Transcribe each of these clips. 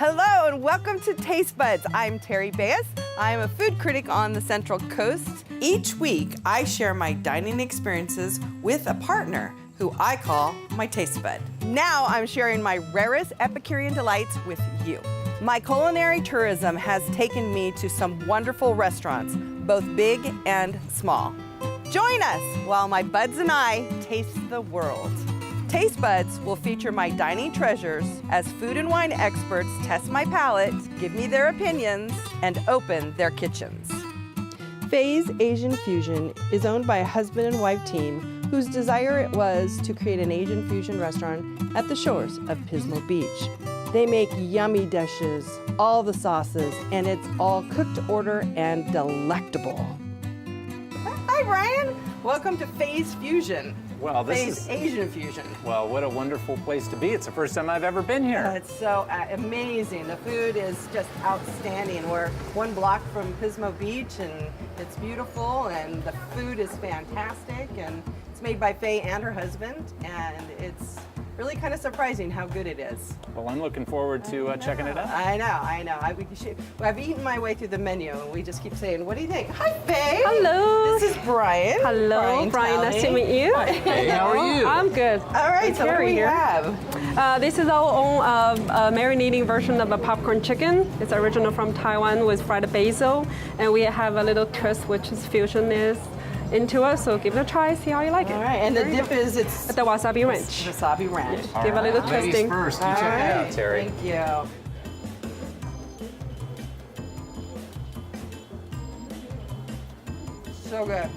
Hello and welcome to Taste Buds. I'm Terry Fays. I'm a food critic on the Central Coast. Each week, I share my dining experiences with a partner who I call my taste bud. Now I'm sharing my rarest Epicurean delights with you. My culinary tourism has taken me to some wonderful restaurants, both big and small. Join us while my buds and I taste the world. Taste Buds will feature my dining treasures as food and wine experts test my palate, give me their opinions, and open their kitchens. Fays Asian Fusion is owned by a husband and wife team whose desire it was to create an Asian fusion restaurant at the shores of Pismo Beach. They make yummy dishes, all the sauces, and it's all cooked to order and delectable. Hi, Brian. Welcome to Fays Fusion. Well, this Fays is Asian Fusion. Well, what a wonderful place to be. It's the first time I've ever been here. It's so amazing. The food is just outstanding. We're 1 block from Pismo Beach, and it's beautiful, and the food is fantastic, and it's made by Faye and her husband, and it's really kind of surprising how good it is. Well, I'm looking forward to checking it out. I know. I've eaten my way through the menu, and we just keep saying, what do you think? Hi, Faye. Hello. This is Brian. Hello, Brian. Nice to meet you. Hey, how are you? I'm good. All right, so what do we have? This is our own marinating version of a popcorn chicken. It's original from Taiwan with fried basil, and we have a little twist, which is fusionist into it. So give it a try, see how you like it. All right, and the dip is it's the wasabi ranch. Wasabi ranch. Yeah. Give a little Ladies twisting. first, you check it out, Terry. Thank you. So good.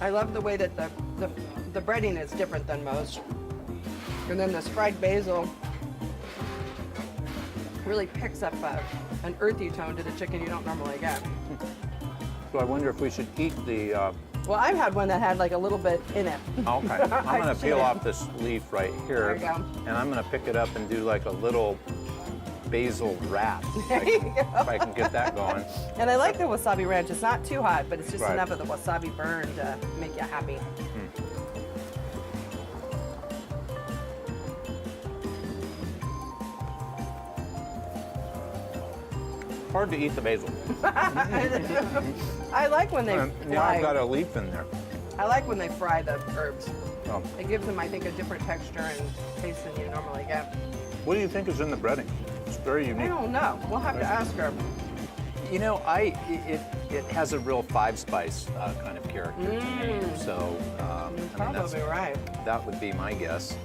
I love the way that the breading is different than most. And then this fried basil really picks up an earthy tone to the chicken you don't normally get. So I wonder if we should eat the... Well, I've had one that had like a little bit in it. Okay, I'm going to peel off this leaf right here. There you go. And I'm going to pick it up and do like a little basil wrap. There you go. If I can get that going. And I like the wasabi ranch. It's not too hot, but it's just Right. enough of the wasabi burn to make you happy. Hard to eat the basil. I like when they Now I've got fry. a leaf in there. I like when they fry the herbs. Oh. It gives them, I think, a different texture and taste than you normally get. What do you think is in the breading? It's very I unique. don't know. We'll have to ask her. You know, it has a real 5-spice kind of character to me. So, Probably right. that would be my guess.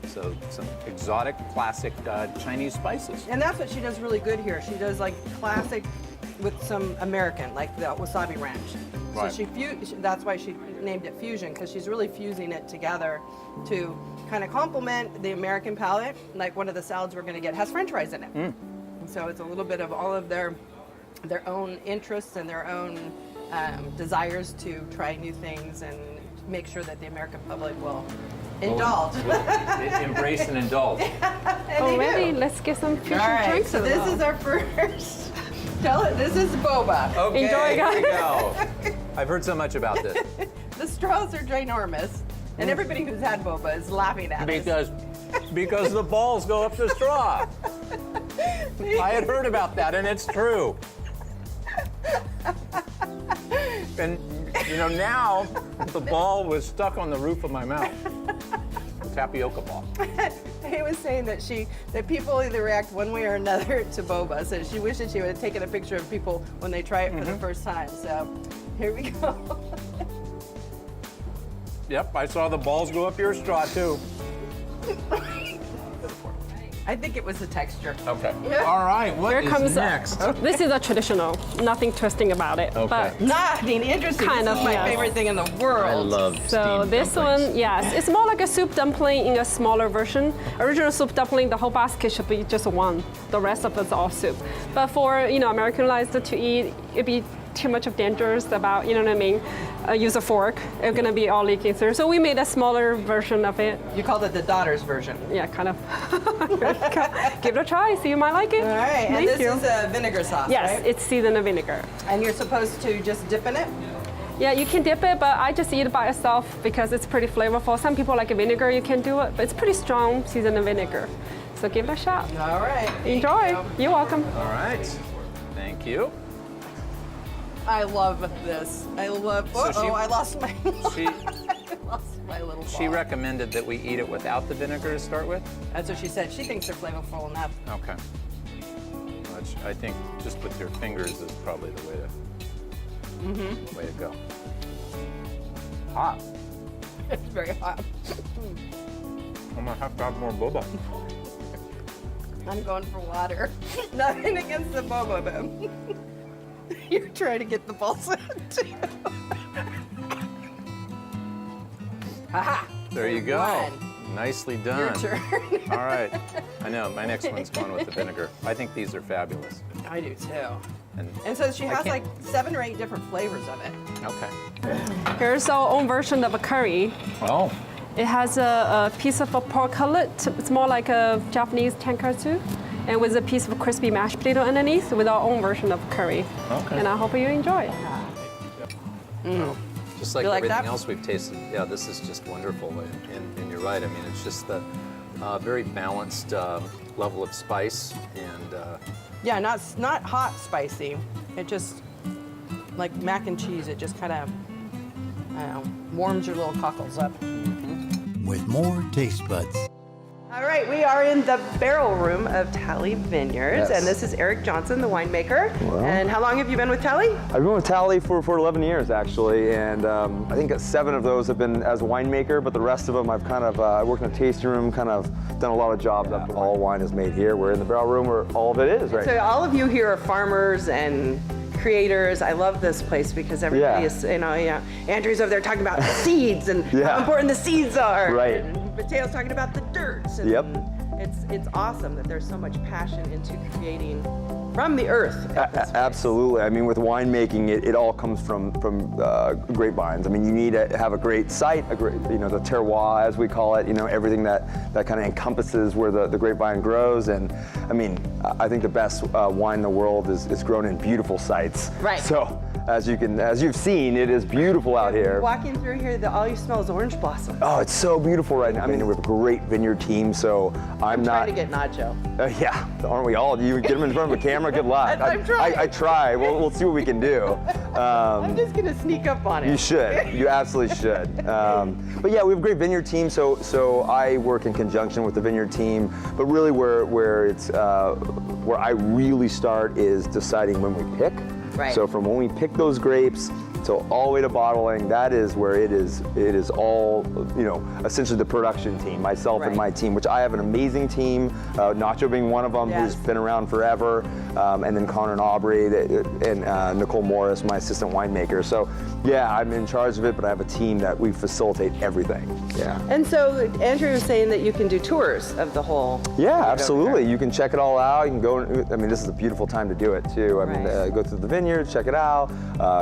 So some exotic, classic Chinese spices. And that's what she does really good here. She does like classic with some American, like the wasabi ranch. Right. So that's why she named it fusion, because she's really fusing it together to kind of complement the American palate. Like one of the salads we're going to get has French fries in it. And so it's a little bit of all of their own interests and their own desires to try new things and make sure that the American public will indulge. Embrace and indulge. Already, let's get some fusion All right, drinks. so as this well. is our first. Tell it, this is boba. Okay, Enjoy, guys. here we go. I've heard so much about this. The straws are ginormous, and everybody who's had boba is laughing at us. Because the balls go up the straw. I had heard about that, and it's true. And you know, now the ball was stuck on the roof of my mouth. Tapioca ball. He was saying that that people either react one way or another to boba. So she wishes she would have taken a picture of people when they try it for the first time. So here we go. Yep, I saw the balls go up your straw too. I think it was the texture. Okay. All right, what Here is comes next? This is a traditional, nothing twisting about it. Okay. But Nothing interesting. Kind This of, is my yes. favorite thing in the world. I love so steamed this dumplings. one, yes, it's more like a soup dumpling in a smaller version. Original soup dumpling, the whole basket should be just one. The rest of it's all soup. But for Americanized to eat, it'd be too much of dangers about, you know what I mean? Use a fork, it's gonna be all leaking through. So we made a smaller version of it. You called it the daughter's version. Yeah, kind of. Give it a try, see you might like it. All right, and Thank this you. is a vinegar sauce, Yes, right? it's seasoned in vinegar. And you're supposed to just dip in it? Yeah, you can dip it, but I just eat it by itself because it's pretty flavorful. Some people like a vinegar, you can do it, but it's pretty strong seasoned in vinegar. So give it a shot. All right. Enjoy. You're welcome. All right. Thank you. I love this. I love. So she- I lost my. She, I lost my little. she ball. recommended that we eat it without the vinegar to start with. That's what she said. She thinks they're flavorful enough. Okay. Which I think just with your fingers is probably the way to go. Hot. It's very hot. I'm gonna have to have more boba. I'm going for water. Nothing against the boba, but you're trying to get the balls out too. Haha. There you go. One. Nicely Your done. turn. All right. I know, my next one's going with the vinegar. I think these are fabulous. I do too. And And so she I has can't- like 7 or 8 different flavors of it. okay. Here's our own version of a curry. Oh, It has a piece of a pork cutlet. It's more like a Japanese tonkatsu, and with a piece of crispy mashed potato underneath with our own version of curry. Okay. And I hope you enjoy it. just like You like everything that? else we've tasted. Yeah, this is just wonderful. And you're right. I mean, it's just the very balanced level of spice and Yeah, not hot spicy. It just, like mac and cheese, it just kind of, I don't know, warms your little cockles up. With more taste buds. All right, we are in the barrel room of Talley Vineyards, Yes. and this is Eric Johnson, the winemaker. And how long have you been with Talley? I've been with Talley for 11 years actually, and I think 7 of those have been as a winemaker, but the rest of them I've kind of I worked in a tasting room, kind of done a lot of jobs. Up to all wine is made here. We're in the barrel room where all of it is right So now. all of you here are farmers and creators. I love this place because everybody Yeah. is, Andrew's over there talking about seeds and how Yeah. important the seeds are. Right. And Mateo's talking about the dirts. And Yep. It's awesome that there's so much passion into creating from the earth. Absolutely. I mean, with winemaking, it all comes from grapevines. I mean, you need to have a great site, a great, the terroir as we call it. Everything that kind of encompasses where the grapevine grows. And I mean, I think the best wine in the world is grown in beautiful sites. Right. So as you've seen, it is beautiful out here. Walking through here, all you smell is orange blossoms. Oh, it's so beautiful right now. I mean, we have a great vineyard team, so I'm not. Trying to get Nacho. Yeah, aren't we all? You get him in front of a camera, good luck. I'm trying. I try. We'll see what we can do. I'm just gonna sneak up on it. You should. You absolutely should. But yeah, we have a great vineyard team. So I work in conjunction with the vineyard team. But really, where I really start is deciding when we pick. Right. So from when we pick those grapes till all the way to bottling, that is where it is all, essentially the production team, myself and Right. my team, which I have an amazing team, Nacho being one of them, Yes. who's been around forever, and then Connor and Aubrey, and Nicole Morris, my assistant winemaker. So yeah, I'm in charge of it, but I have a team that we facilitate everything. Yeah. And so Andrew was saying that you can do tours of the whole. Yeah, absolutely. You can check it all out. You can go. I mean, this is a beautiful time to do it too. I mean, Right. go through the vineyard, check it out.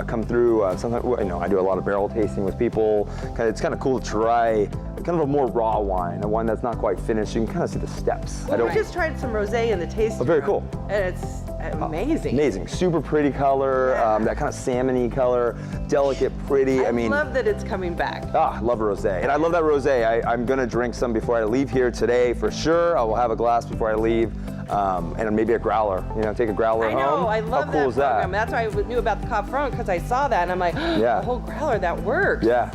Come through. Sometimes, I do a lot of barrel tasting with people. It's kind of cool to try kind of a more raw wine, a wine that's not quite finished. You can kind of see the steps. Well, we just tried some rosé in the tasting. Oh, very room, cool. And it's amazing. Amazing, super pretty color. Yeah. That kind of salmony color, delicate, pretty. I mean, love that it's coming back. I love rosé, and I love that rosé. I'm gonna drink some before I leave here today for sure. I will have a glass before I leave, and maybe a growler. Take a growler I home. know, I love How cool that is that? program. That's why I knew about the Cab Franc because I saw that and I'm like, Yeah. the whole growler, that works. Yeah.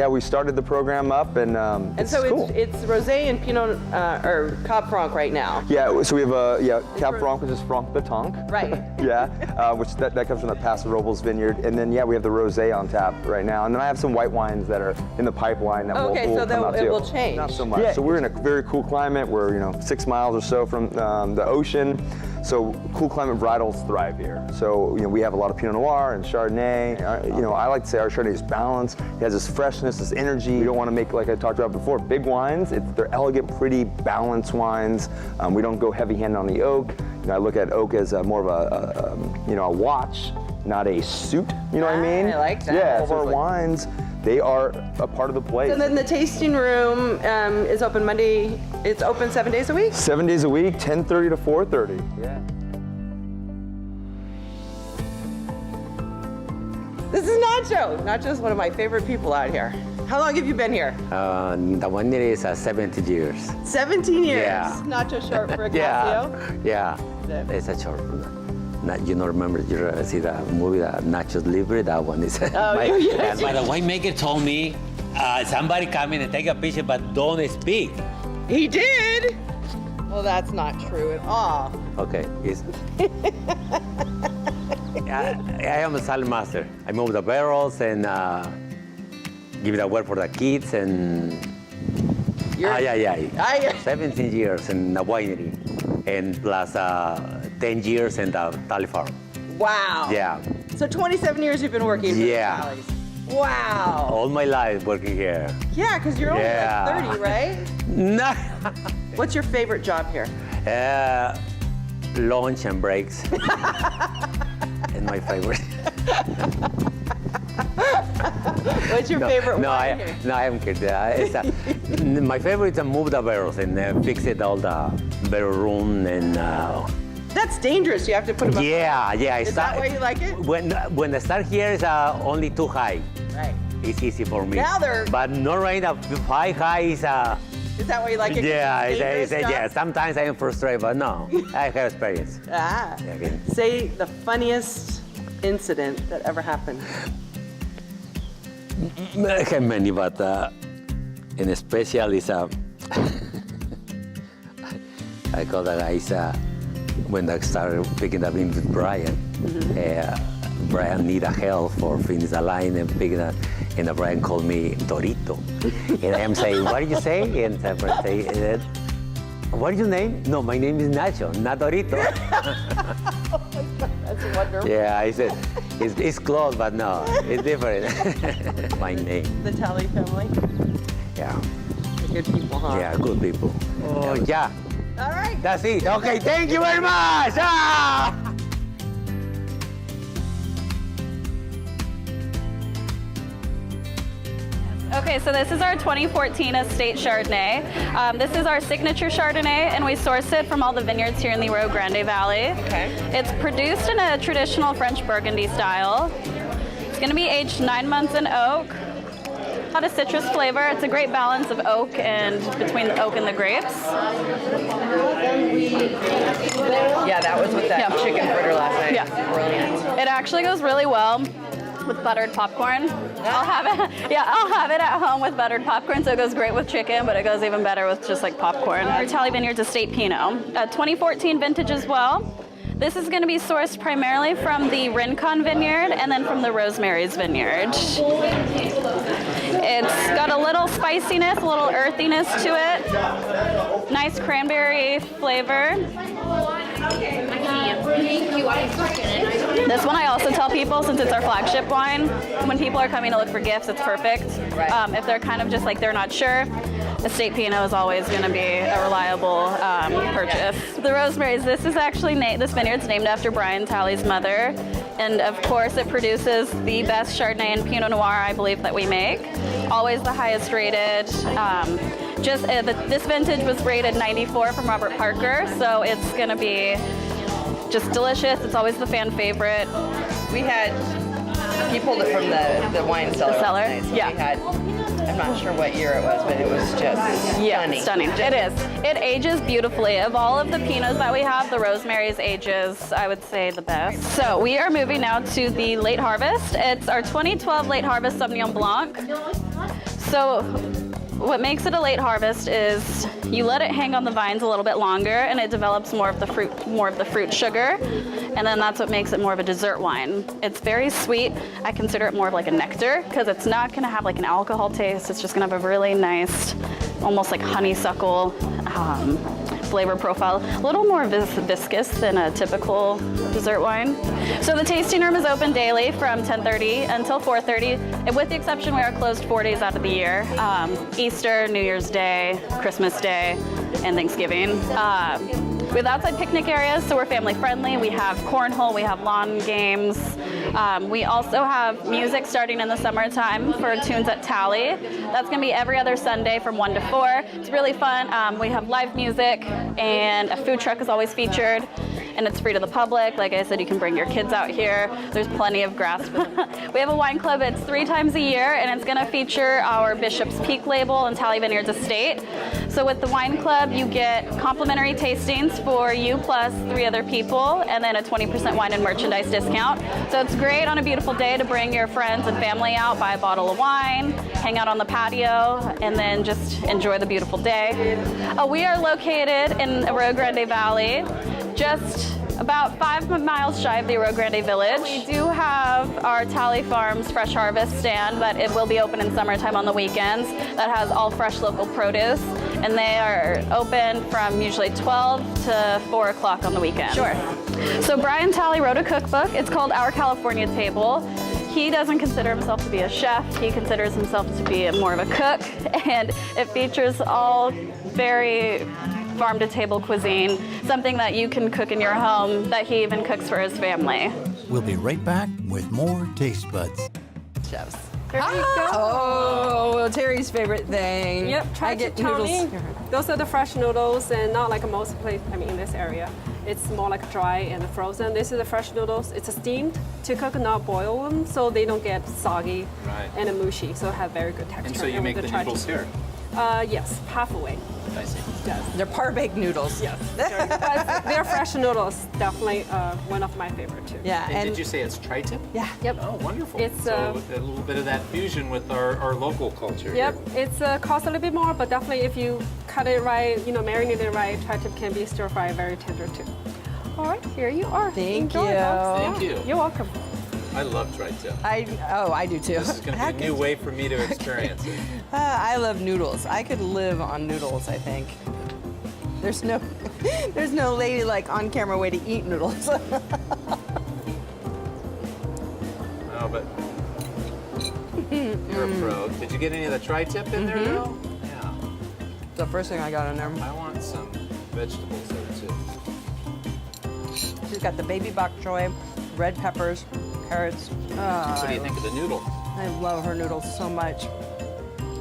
We started the program up, and And it's so cool. it's rosé and Pinot or Cab Franc right now. Yeah, so we have Cab Franc, which is Franc de Tonk. Right. Yeah, which that comes from the Paso Robles vineyard, and then we have the rosé on tap right now, and then I have some white wines that are in the pipeline that Okay, will so come out it too. will change. Not so much. Yeah. So we're in a very cool climate. We're 6 miles or so from the ocean, so cool climate varietals thrive here. So we have a lot of Pinot Noir and Chardonnay. I like to say our Chardonnay is balanced. It has this freshness, this energy. We don't want to make, like I talked about before, big wines. They're elegant, pretty, balanced wines. We don't go heavy-handed on the oak. I look at oak as more of a watch, not a suit. You know what I mean? I like that. Yeah, So so our it's like- wines, they are a part of the place. And then the tasting room is open Monday. It's open 7 days a week. 7 days a week, 10:30 to 4:30. Yeah. This is Nacho. Nacho's one of my favorite people out here. How long have you been here? The one year is 17 years. 17 years. Yeah. Not too short for a Yeah, Casio. yeah. Yeah. It's a short. You don't remember, you see the movie, the Nachos Libre, that one is. yes. But the winemaker told me somebody come in and take a picture, but don't speak. He did? Well, that's not true at all. Okay, I am a salad master. I move the barrels and give it away for the kids and. Ay. 17 years in the winery and plus 10 years in the Talley farm. Wow. Yeah. So 27 years you've been working for Yeah. the Talleys. Wow. All my life working here. Yeah, because you're only Yeah. like 30, right? No. What's your favorite job here? Lunch and breaks. And my favorite. What's your favorite wine here? No, I am kidding. My favorite is to move the barrels and fix it all the barrel room and. That's dangerous. You have to put them up. Yeah. Is that why you like it? When I start here, it's only too high. Right. It's easy for me. Now they're- But not right now. High is. Is that why you like it? 'Cause Yeah, it's a dangerous job? yeah. Sometimes I am frustrated, but no, I have experience. Ah. Yeah, okay. Say the funniest incident that ever happened. I have many, but in special is I call the guys when I started picking up in with Brian. Brian need a help for finish the line and pick it up. And Brian called me Dorito. And I am saying, what did you say? And Brian say, what is your name? No, my name is Nacho, not Dorito. That's wonderful. Yeah, I said, it's close, but no, it's different. My name. The Talley family. Yeah, They're good people, huh? yeah, good people. Oh, yeah, All right. that's it. Okay, thank you very much. Ah! Okay, so this is our 2014 Estate Chardonnay. This is our signature Chardonnay, and we source it from all the vineyards here in the Rio Grande Valley. Okay. It's produced in a traditional French Burgundy style. It's going to be aged 9 months in oak. A lot of citrus flavor. It's a great balance of oak and between the oak and the grapes. Yeah, that was with that Yeah. chicken fritter last night. Yeah. Brilliant. It actually goes really well with buttered popcorn. I'll have it. Yeah, I'll have it at home with buttered popcorn. So it goes great with chicken, but it goes even better with just like popcorn. Our Talley Vineyards Estate Pinot, 2014 vintage as well. This is going to be sourced primarily from the Rincon Vineyard and then from the Rosemary's Vineyard. It's got a little spiciness, a little earthiness to it. Nice cranberry flavor. This one I also tell people, since it's our flagship wine, when people are coming to look for gifts, it's perfect. Right. If they're kind of just like they're not sure, Estate Pinot is always going to be a reliable purchase. The Rosemary's, this is actually, this vineyard's named after Brian Talley's mother. And of course it produces the best Chardonnay and Pinot Noir I believe that we make. Always the highest rated. This vintage was rated 94 from Robert Parker, so it's going to be just delicious. It's always the fan favorite. We had, he pulled it from the wine cellar. The cellar? last night, so Yeah. We had, I'm not sure what year it was, but it was just Stunning. It is. It ages beautifully. Of all of the Pinots that we have, the Rosemary's ages, I would say, the best. So we are moving now to the late harvest. It's our 2012 late harvest Sauvignon Blanc. So what makes it a late harvest is you let it hang on the vines a little bit longer and it develops more of the fruit sugar, and then that's what makes it more of a dessert wine. It's very sweet. I consider it more of like a nectar because it's not going to have like an alcohol taste. It's just going to have a really nice, almost like honeysuckle flavor profile. A little more viscous than a typical dessert wine. So the tasting room is open daily from 10:30 until 4:30, and with the exception we are closed 4 days out of the year. Easter, New Year's Day, Christmas Day, and Thanksgiving. We have outside picnic areas, so we're family friendly. We have cornhole, we have lawn games. We also have music starting in the summertime for tunes at Talley. That's gonna be every other Sunday from 1 to 4. It's really fun. We have live music and a food truck is always featured. and it's free to the public. Like I said, you can bring your kids out here. There's plenty of grass for them. We have a wine club. It's 3 times a year, and it's going to feature our Bishop's Peak label and Talley Vineyards Estate. So with the wine club, you get complimentary tastings for you plus 3 other people, and then a 20% wine and merchandise discount. So it's great on a beautiful day to bring your friends and family out, buy a bottle of wine, hang out on the patio, and then just enjoy the beautiful day. We are located in the Rio Grande Valley, just about 5 miles shy of the Rio Grande Village. We do have our Talley Farms Fresh Harvest stand, but it will be open in summertime on the weekends. That has all fresh local produce, and they are open from usually 12 to 4 o'clock on the weekend. Sure. So Brian Talley wrote a cookbook. It's called Our California Table. He doesn't consider himself to be a chef. He considers himself to be more of a cook, and it features all very farm-to-table cuisine, something that you can cook in your home, that he even cooks for his family. We'll be right back with more Taste Buds. Chefs. There you go. Oh, Terry's favorite thing. Yep, try I to get tell noodles. me. Those are the fresh noodles, and not like most place. I mean, in this area, it's more like dry and frozen. This is the fresh noodles. It's steamed to cook, not boil them, so they don't get soggy and mushy. So have very good texture. And so you make the noodles here? Yes, halfway. I see. Yes. They're par-baked noodles. Yes. But they're fresh noodles. Definitely one of my favorite too. Yeah, And did you say it's tri-tip? yeah. Yep. Oh, wonderful. It's, so a little bit of that fusion with our local culture. Yep, Here. it's costs a little bit more, but definitely if you cut it right, marinate it right, tri-tip can be stir fry very tender too. All right, here you are. Thank Enjoy, you. folks. Thank you. You're welcome. I love tri-tip. I do too. This is going to be a new way for me to experience it. I love noodles. I could live on noodles, I think. There's no lady like on camera way to eat noodles. No, but you're a pro. Did you get any of the tri-tip in there though? Yeah. The first thing I got in there. I want some vegetables there too. She's got the baby bok choy, red peppers, carrots. What do you think of the noodle? I love her noodles so much.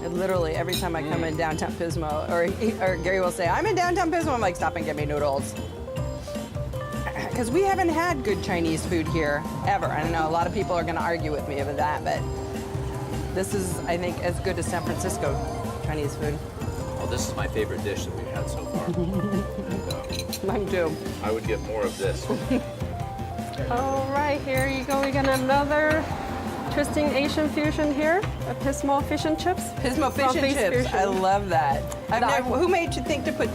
And literally every time I come in downtown Pismo, or Gary will say, I'm in downtown Pismo, I'm like, stop and get me noodles. Because we haven't had good Chinese food here, ever. I don't know, a lot of people are going to argue with me about that, but this is, I think, as good as San Francisco Chinese food. Well, this is my favorite dish that we've had so far. And, Mine too. I would get more of this. All right, here you go. We got another interesting Asian fusion here, a Pismo fish and chips. Pismo fish From and Fays chips. Fusion. I love that. That- Who made you think to put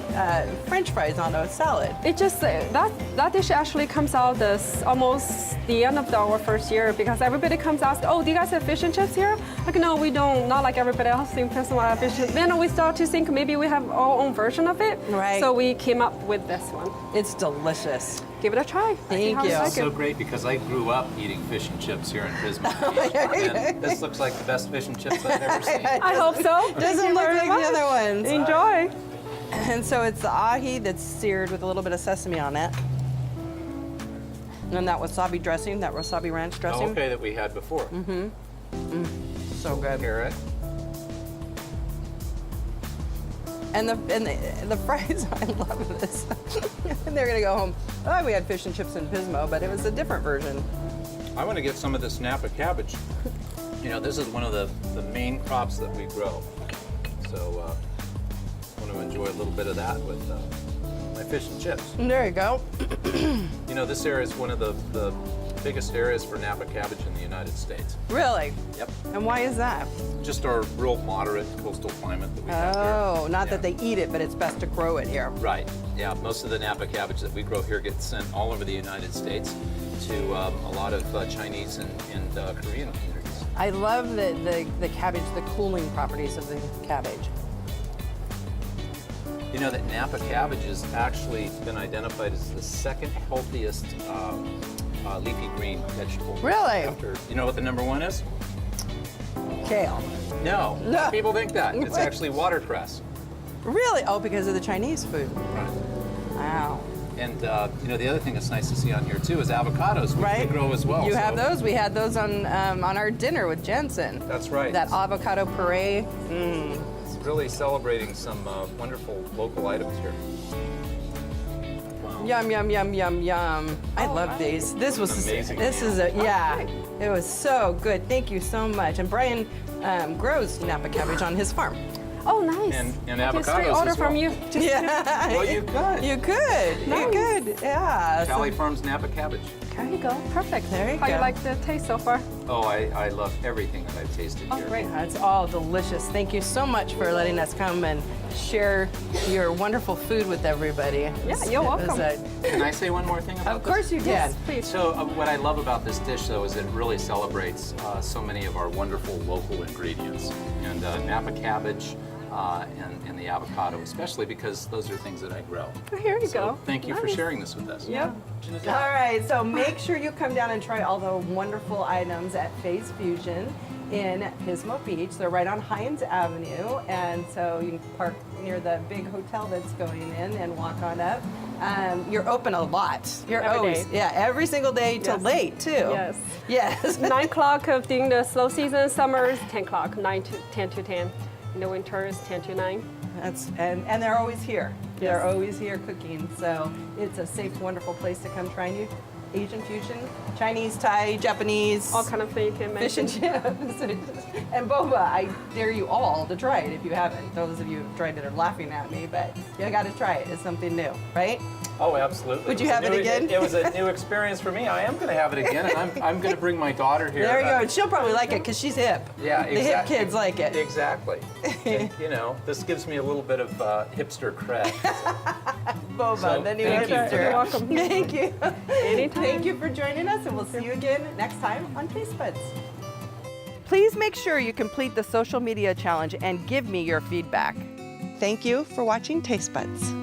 French fries on a salad? It just that dish actually comes out almost the end of our first year because everybody comes out. Oh, do you guys have fish and chips here? Like, no, we don't. Not like everybody else in Pismo have fish. Then we start to think maybe we have our own version of it. Right. So we came up with this one. It's delicious. Give it a try. See Thank how you. like It's so it. great because I grew up eating fish and chips here in Pismo. And this looks like the best fish and chips I've ever seen. I hope so. Thank Doesn't you look very like much. the other ones. Enjoy. And so it's the ahi that's seared with a little bit of sesame on it. And then that wasabi dressing, that wasabi ranch dressing. Oh, okay, that we had before. So good. Carrot. And the fries, I love this. And they're gonna go home. Oh, we had fish and chips in Pismo, but it was a different version. I want to get some of this Napa cabbage. You know, this is one of the main crops that we grow. So I want to enjoy a little bit of that with my fish and chips. And there you go. You know, this area is one of the biggest areas for Napa cabbage in the United States. Really? Yep. And why is that? Just our real moderate coastal climate that we have here. Oh, not Yeah. that they eat it, but it's best to grow it here. Right. Yeah, most of the Napa cabbage that we grow here gets sent all over the United States to a lot of Chinese and Korean communities. I love the cabbage, the cooling properties of the cabbage. You know that Napa cabbage has actually been identified as the second healthiest leafy green vegetable. Really? After, you know what the number one is? Kale. No. No. People think that. It's What? actually watercress. Really? Oh, because of the Chinese food. Right. Wow. And you know, the other thing that's nice to see on here too is avocados, which Right? we grow as well. You have so- those? We had those on our dinner with Jensen. That's right. That avocado puree. It's really celebrating some wonderful local items here. Wow. Yum, yum, yum, yum, yum. I love these. This was amazing This meal. is a, yeah. It was so good. Thank you so much. And Brian grows Napa cabbage on his farm. Oh, nice. And I can straight avocados order as from well. you. Just Yeah. Well, you could. You could. You Nice. could. Yeah. So- Talley Farms Napa cabbage. There you go. Perfect. There you How go. you like the taste so far? Oh, I love everything that I've tasted here. Great. Yeah, it's all delicious. Thank you so much for letting us come and share your wonderful food with everybody. Yeah, you're welcome. Can I say one more thing about Of course you can. Please. So what I love about this dish, though, is it really celebrates so many of our wonderful local ingredients. And Napa cabbage and the avocado, especially because those are things that I grow. Here you So go. thank you for Nice. sharing this with us. Yep. All right, so make sure you come down and try all the wonderful items at Fays Fusion in Pismo Beach. They're right on Hines Avenue, and so you can park near the big hotel that's going in and walk on up. You're open a lot. You're Every always, day. yeah, every single day till Yes. late too. Yes. Yes. 9 o'clock during the slow season, summer is 10 o'clock, 10 to 10. In the winter is 10 to 9. And they're always here. They're always here cooking. So it's a safe, wonderful place to come try new Asian fusion, Chinese, Thai, Japanese. All kind of thing you can Fish mention. and chips. And boba, I dare you all to try it if you haven't. Those of you who've tried it are laughing at me, but you got to try it. It's something new, right? Oh, absolutely. Would you have it again? It was a new experience for me. I am going to have it again, and I'm going to bring my daughter here. There you go. She'll probably like it because she's hip. Yeah, The hip kids like it. Exactly. And, you know, this gives me a little bit of hipster cred. Boba, So, the new thank you for hipster. that. You're welcome. Thank you. Anytime. Thank you for joining us, and we'll see you again next time on Taste Buds. Please make sure you complete the social media challenge and give me your feedback. Thank you for watching Taste Buds.